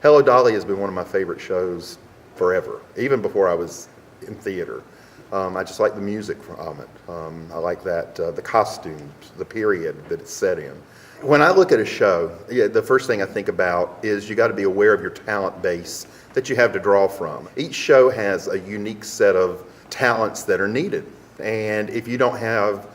Hello, Dolly has been one of my favorite shows forever, even before I was in theater. I just like the music from it. I like that, the costumes, the period that it's set in. When I look at a show, the first thing I think about is you got to be aware of your talent base that you have to draw from. Each show has a unique set of talents that are needed. And if you don't have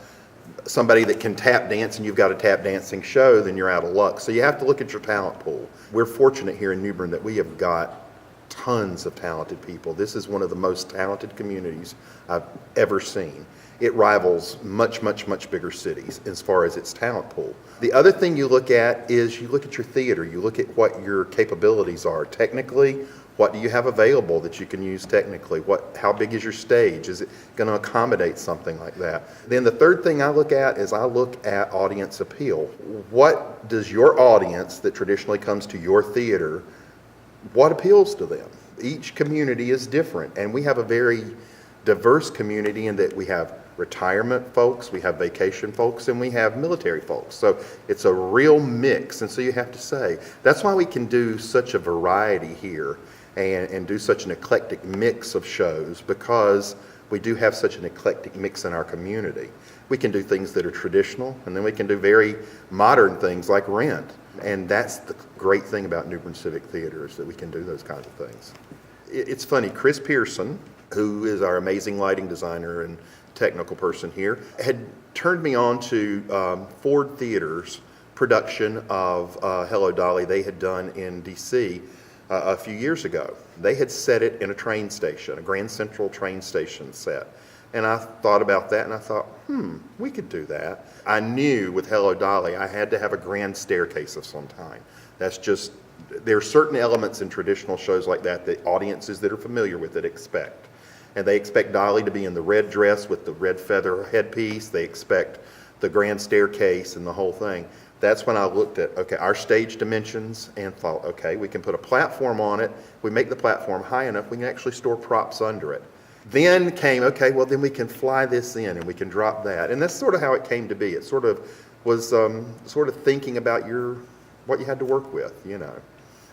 somebody that can tap dance and you've got a tap dancing show, then you're out of luck. So you have to look at your talent pool. We're fortunate here in New Bern that we have got tons of talented people. This is one of the most talented communities I've ever seen. It rivals much, much, much bigger cities as far as its talent pool. The other thing you look at is you look at your theater. You look at what your capabilities are technically. What do you have available that you can use technically? How big is your stage? Is it going to accommodate something like that? Then the third thing I look at is I look at audience appeal. What does your audience that traditionally comes to your theater, what appeals to them? Each community is different, and we have a very diverse community in that we have retirement folks, we have vacation folks, and we have military folks. So it's a real mix, and so you have to say, that's why we can do such a variety here and do such an eclectic mix of shows, because we do have such an eclectic mix in our community. We can do things that are traditional, and then we can do very modern things like Rent. And that's the great thing about New Bern Civic Theater, is that we can do those kinds of things. It's funny, Chris Pearson, who is our amazing lighting designer and technical person here, had turned me on to Ford Theater's production of Hello, Dolly they had done in DC a few years ago. They had set it in a train station, a Grand Central train station set. And I thought about that, and I thought, we could do that. I knew with Hello, Dolly, I had to have a grand staircase of some kind. That's just, there are certain elements in traditional shows like that that audiences that are familiar with it expect. And they expect Dolly to be in the red dress with the red feather headpiece. They expect the grand staircase and the whole thing. That's when I looked at, okay, our stage dimensions and thought, okay, we can put a platform on it. We make the platform high enough, we can actually store props under it. Then came, okay, well then we can fly this in and we can drop that. And that's sort of how it came to be. It sort of was sort of thinking about what you had to work with, you know.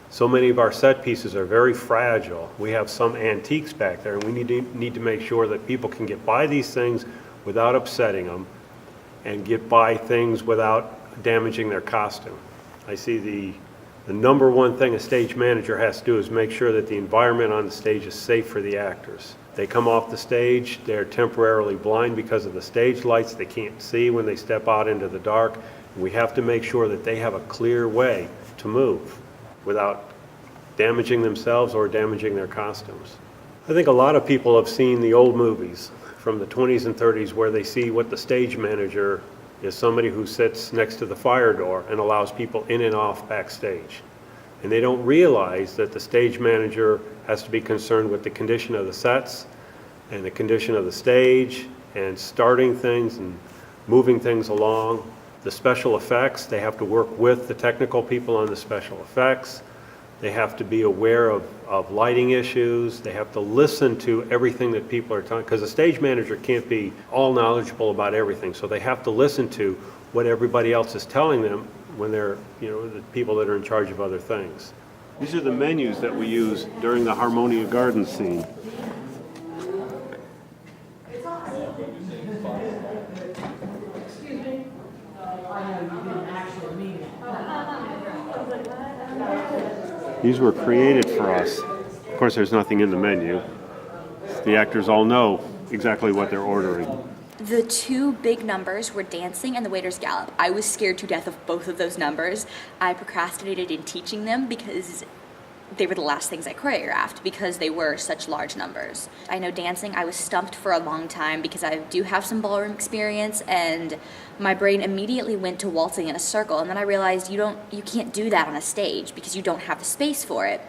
So many of our set pieces are very fragile. We have some antiques back there, and we need to make sure that people can get by these things without upsetting them and get by things without damaging their costume. I see the number one thing a stage manager has to do is make sure that the environment on the stage is safe for the actors. They come off the stage, they're temporarily blind because of the stage lights. They can't see when they step out into the dark. We have to make sure that they have a clear way to move without damaging themselves or damaging their costumes. I think a lot of people have seen the old movies from the 20s and 30s where they see what the stage manager is, somebody who sits next to the fire door and allows people in and off backstage. And they don't realize that the stage manager has to be concerned with the condition of the sets and the condition of the stage and starting things and moving things along. The special effects, they have to work with the technical people on the special effects. They have to be aware of lighting issues. They have to listen to everything that people are talking, because a stage manager can't be all knowledgeable about everything. So they have to listen to what everybody else is telling them when they're, the people that are in charge of other things. These are the menus that we use during the Harmonia Garden scene. These were created for us. Of course, there's nothing in the menu. The actors all know exactly what they're ordering. The two big numbers were dancing and the waiter's gallop. I was scared to death of both of those numbers. I procrastinated in teaching them because they were the last things I choreographed because they were such large numbers. I know dancing, I was stumped for a long time because I do have some ballroom experience, and my brain immediately went to waltzing in a circle, and then I realized you can't do that on a stage because you don't have the space for it.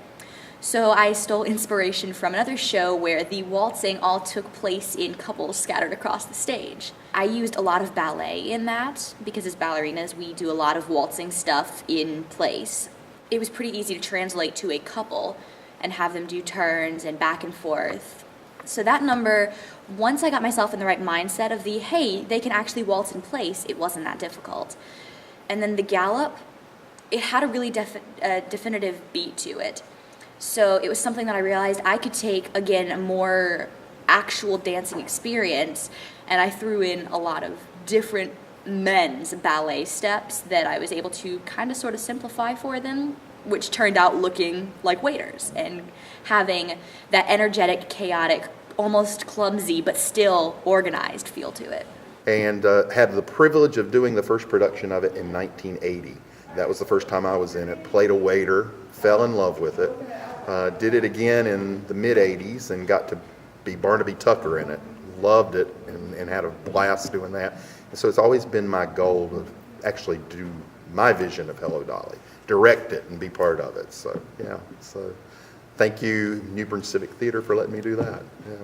So I stole inspiration from another show where the waltzing all took place in couples scattered across the stage. I used a lot of ballet in that because as ballerinas we do a lot of waltzing stuff in place. It was pretty easy to translate to a couple and have them do turns and back and forth. So that number, once I got myself in the right mindset of hey, they can actually waltz in place, it wasn't that difficult. And then the gallop, it had a really definitive beat to it. So it was something that I realized I could take, again, a more actual dancing experience, and I threw in a lot of different men's ballet steps that I was able to kind of sort of simplify for them, which turned out looking like waiters and having that energetic, chaotic, almost clumsy, but still organized feel to it. And had the privilege of doing the first production of it in 1980. That was the first time I was in it. Played a waiter, fell in love with it. Did it again in the mid-'80s and got to be Barnaby Tucker in it. Loved it and had a blast doing that. And so it's always been my goal to actually do my vision of Hello Dolly, direct it and be part of it. So, yeah. So thank you, New Bern Civic Theater, for letting me do that. Yeah.